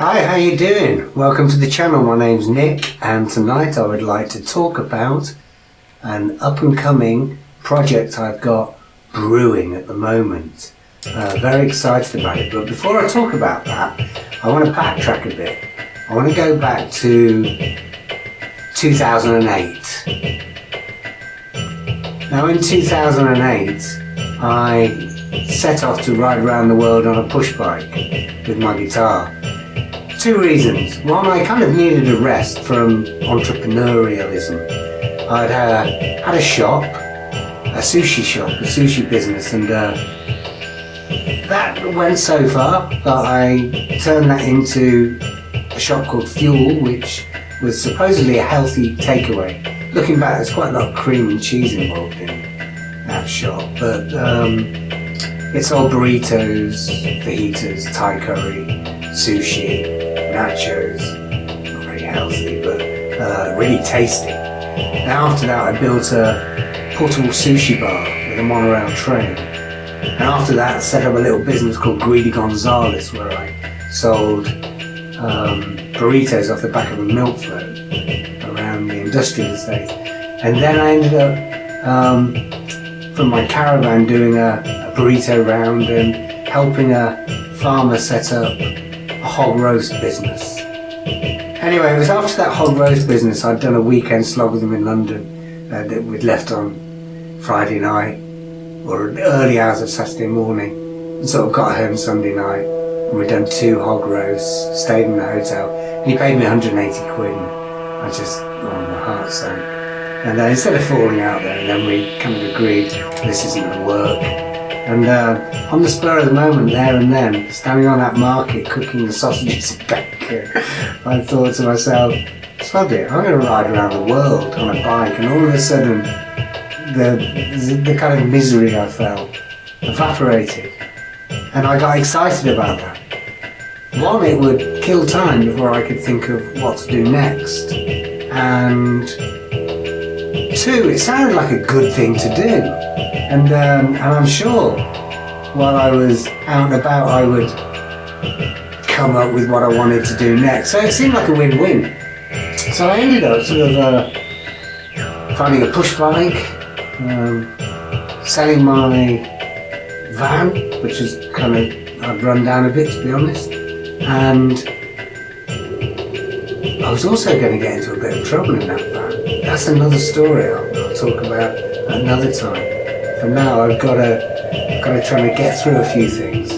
Hi, how you doing? Welcome to the channel. My name's Nick, and tonight I would like to talk about an up-and-coming project I've got brewing at the moment. Very excited about it, but before I talk about that, I want to backtrack a bit. I want to go back to 2008. Now in 2008, I set off to ride around the world on a push bike with my guitar. Two reasons. One, I kind of needed a rest from entrepreneurialism. I'd had a shop, a sushi business, and that went so far that I turned that into a shop called Fuel, which was supposedly a healthy takeaway. Looking back, there's quite a lot of cream and cheese involved in that shop, but it sold burritos, fajitas, Thai curry, sushi, nachos, not very healthy, but really tasty. And after that, I built a portable sushi bar with a monorail train. And after that, I set up a little business called Greedy Gonzales, where I sold burritos off the back of a milk float around the industrial estate. And then I ended up, from my caravan, doing a burrito round and helping a farmer set up a hog roast business. Anyway, it was after that hog roast business I'd done a weekend slog with them in London that we'd left on Friday night or early hours of Saturday morning, and sort of got home Sunday night, and we'd done 2 hog roasts, stayed in the hotel, and he paid me 180 quid, and I just, my heart sank. And instead of falling out there, and then we kind of agreed this isn't going to work. And on the spur of the moment, there and then, standing on that market cooking the sausages and bacon, I thought to myself, sod it, I'm going to ride around the world on a bike. And all of a sudden, the kind of misery I felt evaporated. And I got excited about that. One, it would kill time before I could think of what to do next. And 2, it sounded like a good thing to do. And I'm sure while I was out and about I would come up with what I wanted to do next. So it seemed like a win-win. So I ended up sort of finding a push bike, selling my van, which was kind of, I'd run down a bit to be honest, and I was also going to get into a bit of trouble in that van. That's another story I'll talk about another time. For now, I've got to try and get through a few things.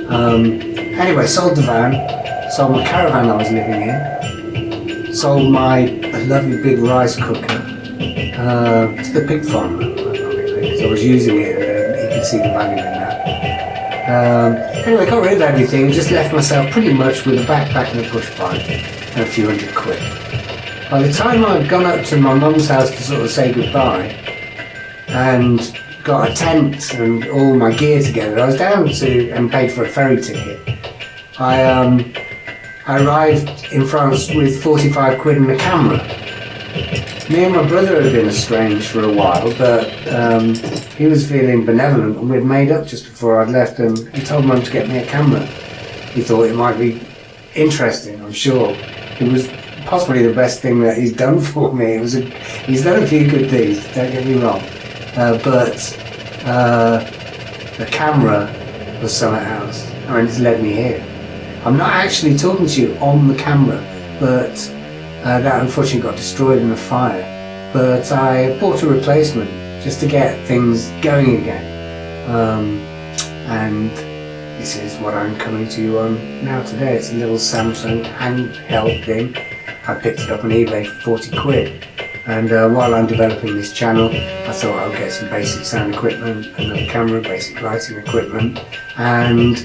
Anyway, sold the van, sold my caravan I was living in, sold my lovely big rice cooker to the pig farmer, ironically, because I was using it and you could see the value in that. Anyway, got rid of everything and just left myself pretty much with a backpack and a push bike and a few hundred quid. By the time I'd gone up to my mum's house to sort of say goodbye and got a tent and all my gear together, I was down to and paid for a ferry ticket. I arrived in France with 45 quid and a camera. Me and my brother had been estranged for a while, but he was feeling benevolent and we'd made up just before I'd left, and he told Mum to get me a camera. He thought it might be interesting, I'm sure. It was possibly the best thing that he's done for me. He's done a few good things, don't get me wrong. But the camera was something else. I mean, it's led me here. I'm not actually talking to you on the camera, but that unfortunately got destroyed in a fire. But I bought a replacement just to get things going again. And this is what I'm coming to you on now today. It's a little Samsung handheld thing. I picked it up on eBay for 40 quid. And while I'm developing this channel, I thought I'll get some basic sound equipment, another camera, basic lighting equipment, and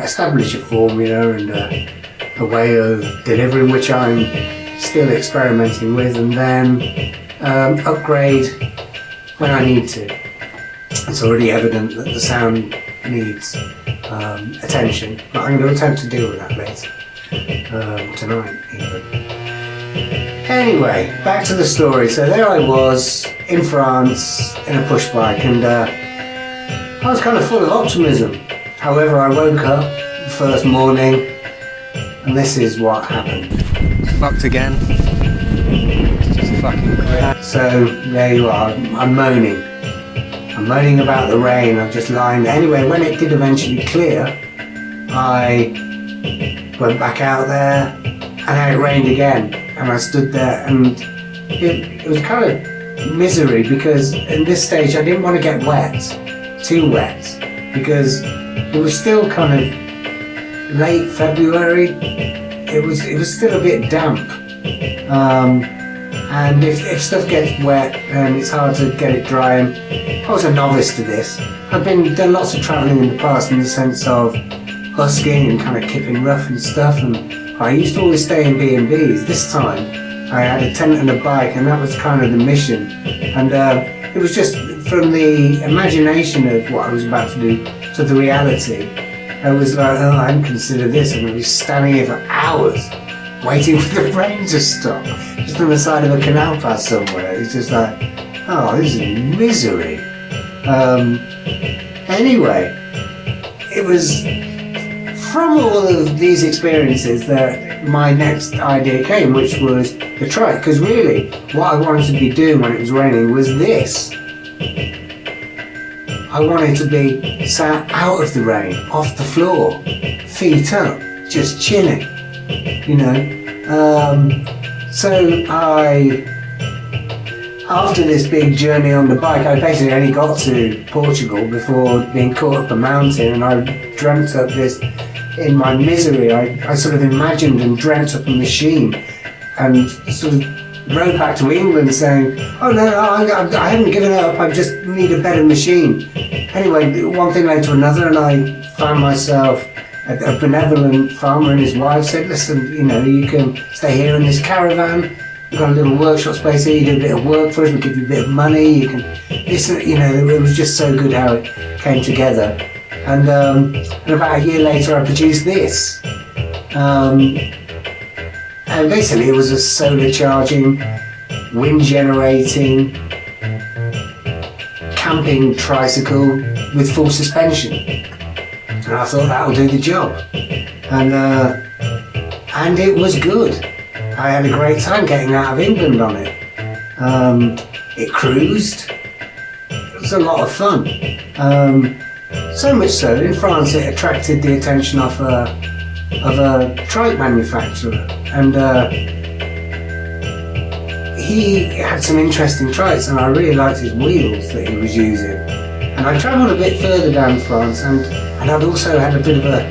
establish a formula and a way of delivering, which I'm still experimenting with, and then upgrade when I need to. It's already evident that the sound needs attention, but I'm going to attempt to deal with that later, tonight even. Anyway, back to the story. So there I was in France in a push bike, and I was kind of full of optimism. However, I woke up the first morning And this is what happened. Fucked again. It's just fucking great. So there you are. I'm moaning. I'm moaning about the rain. I'm just lying there. Anyway, when it did eventually clear, I went back out there, and it rained again. And I stood there, and it was kind of misery, because in this stage I didn't want to get wet, too wet, because it was still kind of late February. It was still a bit damp, and if stuff gets wet, then it's hard to get it dry. And I was a novice to this. I've done lots of travelling in the past, in the sense of busking and kind of kipping rough and stuff, and I used to always stay in B&Bs. This time I had a tent and a bike, and that was kind of the mission. And it was just from the imagination of what I was about to do to the reality. I was like, oh, I hadn't considered this, and I was standing here for hours waiting for the rain to stop, just on the side of a canal pass somewhere. It's just like, oh, this is misery. Anyway, it was from all of these experiences that my next idea came, which was the trike. Because really, what I wanted to be doing when it was raining was this. I wanted to be sat out of the rain, off the floor, feet up, just chilling, you know. So after this big journey on the bike, I basically only got to Portugal before being caught up a mountain, and I dreamt up this. In my misery, I sort of imagined and dreamt up a machine, and sort of rode back to England saying, oh no, I haven't given up, I just need a better machine. Anyway, one thing led to another, and I found myself a benevolent farmer, and his wife said, listen, you know, you can stay here in this caravan, we've got a little workshop space here, you do a bit of work for us, we'll give you a bit of money, you can, you know, it was just so good how it came together. And about a year later I produced this. And basically it was a solar charging, wind generating, camping tricycle with full suspension. And I thought that'll do the job. And it was good. I had a great time getting out of England on it. It cruised. It was a lot of fun. So much so, in France it attracted the attention of a trike manufacturer, and he had some interesting trikes, and I really liked his wheels that he was using. And I travelled a bit further down France, and I'd also had a bit of a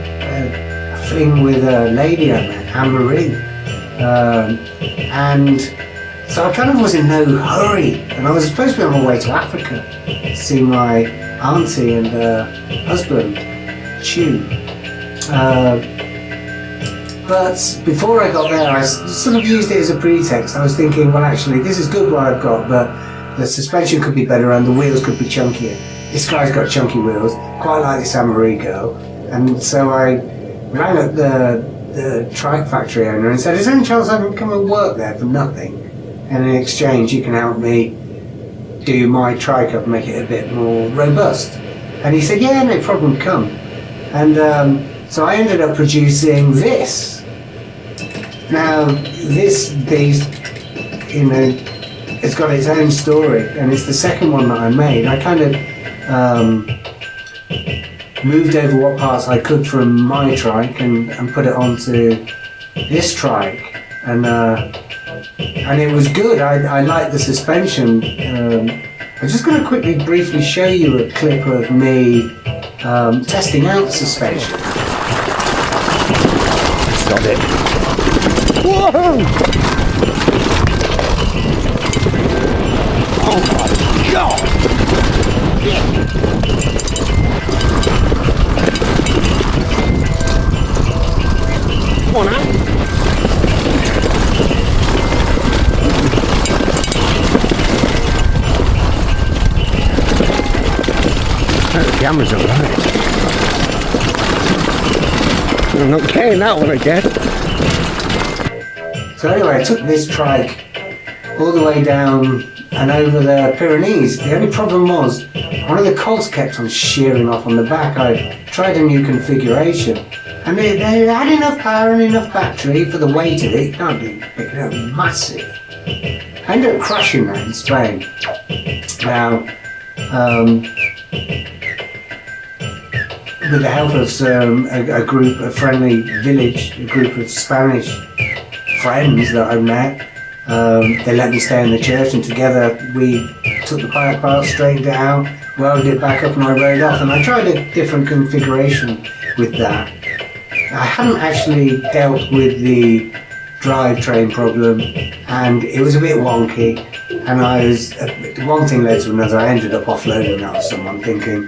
fling with a lady I met, Anne-Marie, and so I kind of was in no hurry, and I was supposed to be on my way to Africa to see my auntie and husband, Chew. But before I got there, I sort of used it as a pretext. I was thinking, well, actually, this is good what I've got, but the suspension could be better and the wheels could be chunkier. This guy's got chunky wheels, quite like this Anne-Marie girl. And so I rang up the trike factory owner and said, is there any chance I can come and work there for nothing? And in exchange, you can help me do my trike up and make it a bit more robust. And he said, yeah, no problem, come. And so I ended up producing this. Now, these, you know, it's got its own story, and it's the second one that I made. I kind of moved over what parts I could from my trike and put it onto this trike, and it was good. I liked the suspension. I'm just going to quickly briefly show you a clip of me testing out suspension. Stop it. Whoa! Oh my God! Come on now. The camera's alright. I'm not getting that one again. So anyway, I took this trike all the way down and over the Pyrenees. The only problem was one of the colts kept on shearing off on the back. I tried a new configuration, and they had enough power and enough battery for the weight of it. It can't be big, it was massive. I ended up crushing that in Spain. Now, with the help of a group, a friendly village, a group of Spanish friends that I met, they let me stay in the church, and together we took the bike apart, straightened it out, welded it back up, and I rode off. And I tried a different configuration with that. I hadn't actually dealt with the drivetrain problem, and it was a bit wonky, and one thing led to another. I ended up offloading that with someone, thinking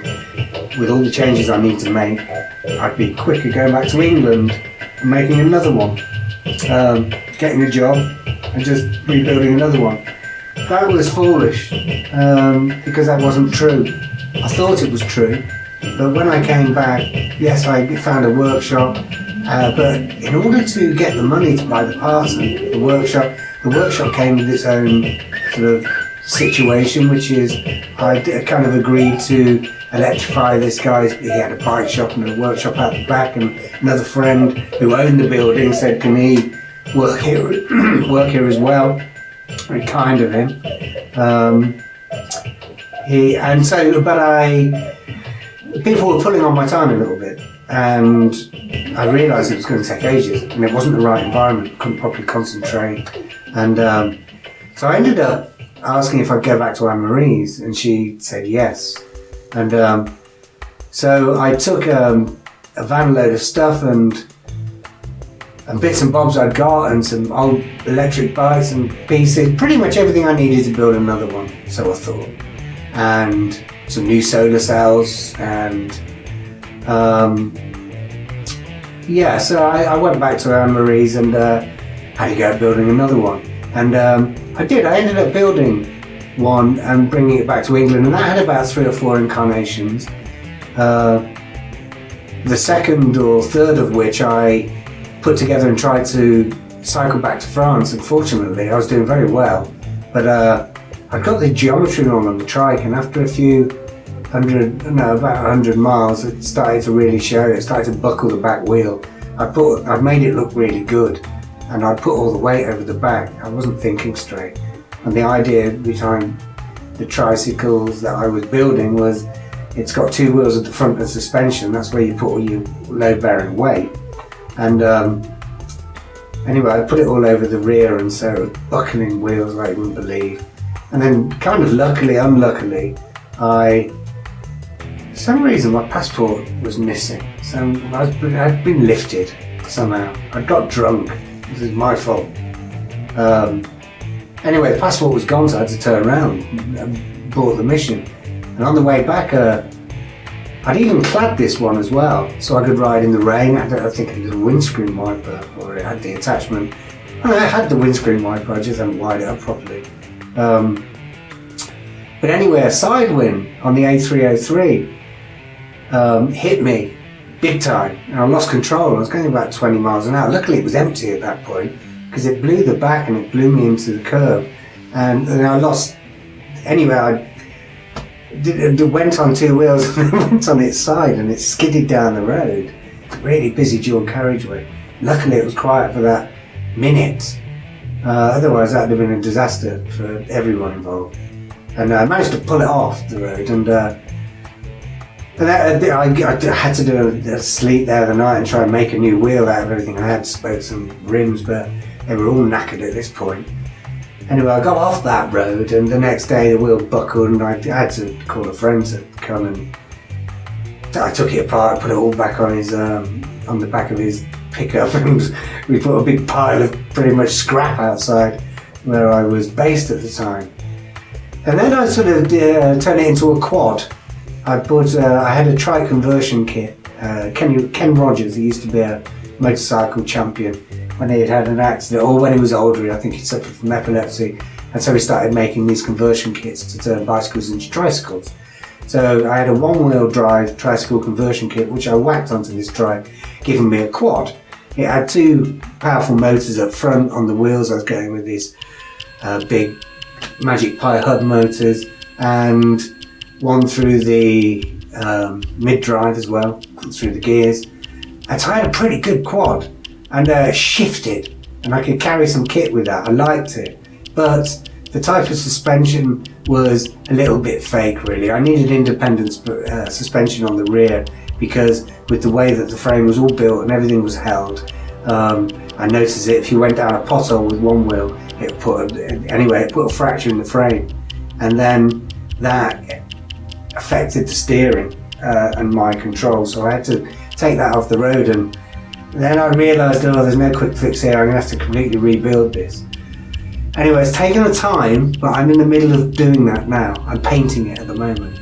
with all the changes I need to make, I'd be quicker going back to England and making another one, getting a job and just rebuilding another one. That was foolish, because that wasn't true. I thought it was true, but when I came back, yes, I found a workshop, but in order to get the money to buy the parts and the workshop came with its own sort of situation, which is I kind of agreed to electrify this guy's. He had a bike shop and a workshop out the back, and another friend who owned the building said, can he work here as well? Very kind of him. People were pulling on my time a little bit, and I realised it was going to take ages, and it wasn't the right environment. Couldn't properly concentrate, and so I ended up asking if I'd go back to Anne-Marie's, and she said yes. And so I took a van load of stuff and bits and bobs I'd got, and some old electric bikes and pieces, pretty much everything I needed to build another one, so I thought. And some new solar cells, and so I went back to Anne-Marie's and had to go building another one. And I did. I ended up building one and bringing it back to England, and that had about 3 or 4 incarnations. The second or third of which I put together and tried to cycle back to France. Unfortunately, I was doing very well, but I got the geometry wrong on the trike, and after about 100 miles, it started to really show. It started to buckle the back wheel. I made it look really good, and I put all the weight over the back. I wasn't thinking straight. And the idea behind the tricycles that I was building was it's got 2 wheels at the front and suspension. That's where you put all your load-bearing weight. And anyway, I put it all over the rear, and so it was buckling wheels like you wouldn't believe. And then, kind of luckily, unluckily, for some reason my passport was missing. So I'd been lifted somehow. I got drunk. This is my fault. Anyway, the passport was gone, so I had to turn around and board the mission. And on the way back, I'd even clad this one as well, so I could ride in the rain. I think it had a windscreen wiper, or it had the attachment. I had the windscreen wiper, I just hadn't wired it up properly. But anyway, a side wind on the A303 hit me big time, and I lost control. I was going about 20 miles an hour. Luckily it was empty at that point, because it blew the back and it blew me into the curb, and I lost. Anyway, I went on 2 wheels and went on its side, and it skidded down the road. Really busy dual carriageway. Luckily it was quiet for that minute, otherwise that would have been a disaster for everyone involved. And I managed to pull it off the road, and I had to do a sleep there the night and try and make a new wheel out of everything. I had spoke some rims, but they were all knackered at this point. Anyway, I got off that road, and the next day the wheel buckled, and I had to call a friend to come, and I took it apart, put it all back on the back of his pickup, and we put a big pile of pretty much scrap outside where I was based at the time. And then I sort of turned it into a quad. I had a trike conversion kit. Ken Rogers, he used to be a motorcycle champion. When he had an accident, or when he was older, I think he suffered from epilepsy, and so he started making these conversion kits to turn bicycles into tricycles. So I had a 1-wheel drive tricycle conversion kit, which I whacked onto this trike, giving me a quad. It had 2 powerful motors up front on the wheels. I was going with these big Magic Pi hub motors, and one through the mid-drive as well, through the gears. And so I had a pretty good quad, and shifted, and I could carry some kit with that. I liked it, but the type of suspension was a little bit fake, really. I needed independent suspension on the rear, because with the way that the frame was all built and everything was held, I noticed that if you went down a pothole with one wheel, it put a fracture in the frame, and then that affected the steering and my control. So I had to take that off the road, and then I realised, oh, there's no quick fix here. I'm going to have to completely rebuild this. Anyway, it's taken a time, but I'm in the middle of doing that now. I'm painting it at the moment.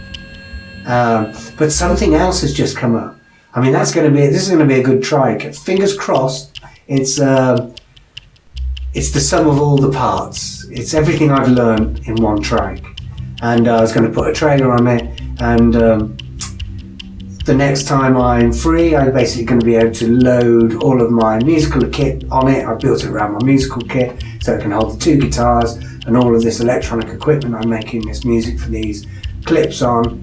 But something else has just come up. I mean, this is going to be a good trike. Fingers crossed. It's the sum of all the parts. It's everything I've learned in one trike. And I was going to put a trailer on it, and the next time I'm free, I'm basically going to be able to load all of my musical kit on it. I've built it around my musical kit, so it can hold the 2 guitars and all of this electronic equipment I'm making this music for these clips on.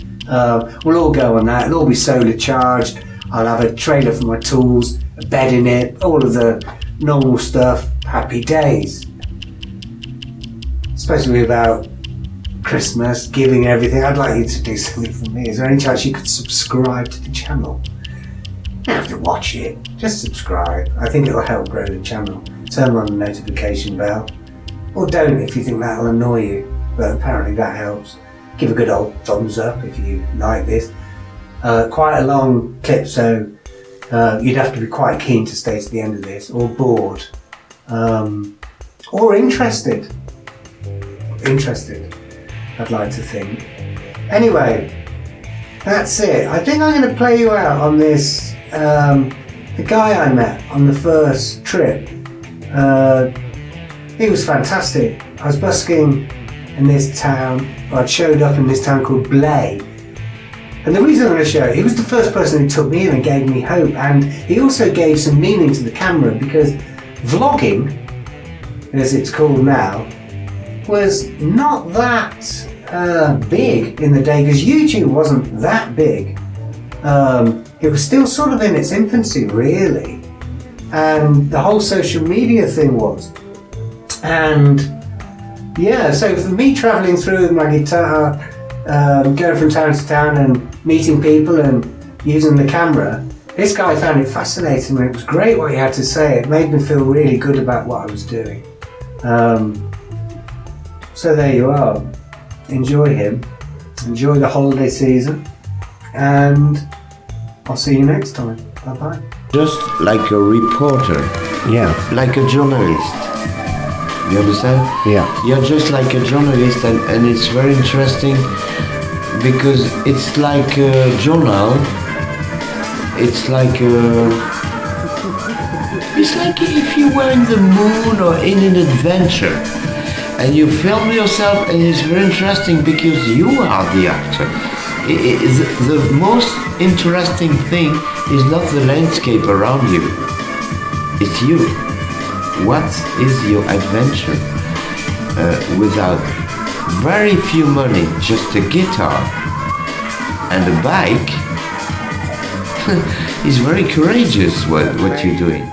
Will all go on that. It'll all be solar charged. I'll have a trailer for my tools, a bed in it, all of the normal stuff. Happy days. Especially about Christmas, giving everything. I'd like you to do something for me. Is there any chance you could subscribe to the channel? You don't have to watch it, just subscribe. I think it'll help grow the channel. Turn on the notification bell. Or don't if you think that'll annoy you, but apparently that helps. Give a good old thumbs up if you like this. Quite a long clip, so you'd have to be quite keen to stay to the end of this, or bored, or interested. I'd like to think. Anyway, that's it. I think I'm going to play you out on this. The guy I met on the first trip, he was fantastic. I was busking in this town. I'd showed up in this town called Blay. And the reason I'm going to show it, he was the first person who took me in and gave me hope. And he also gave some meaning to the camera, because vlogging, as it's called now, was not that big in the day, because YouTube wasn't that big. It was still sort of in its infancy, really, and the whole social media thing was. And yeah, so for me travelling through with my guitar, going from town to town and meeting people and using the camera, this guy found it fascinating, and it was great what he had to say. It made me feel really good about what I was doing. So there you are. Enjoy him. Enjoy the holiday season. And I'll see you next time. Bye-bye. Just like a reporter. Yeah. Like a journalist. You understand? Yeah. You're just like a journalist, and it's very interesting because it's like a journal. It's like if you were in the moon or in an adventure. And you film yourself, and it's very interesting because you are the actor. The most interesting thing is not the landscape around you, it's you. What is your adventure? Without very few money, just a guitar and a bike, it's very courageous what you're doing.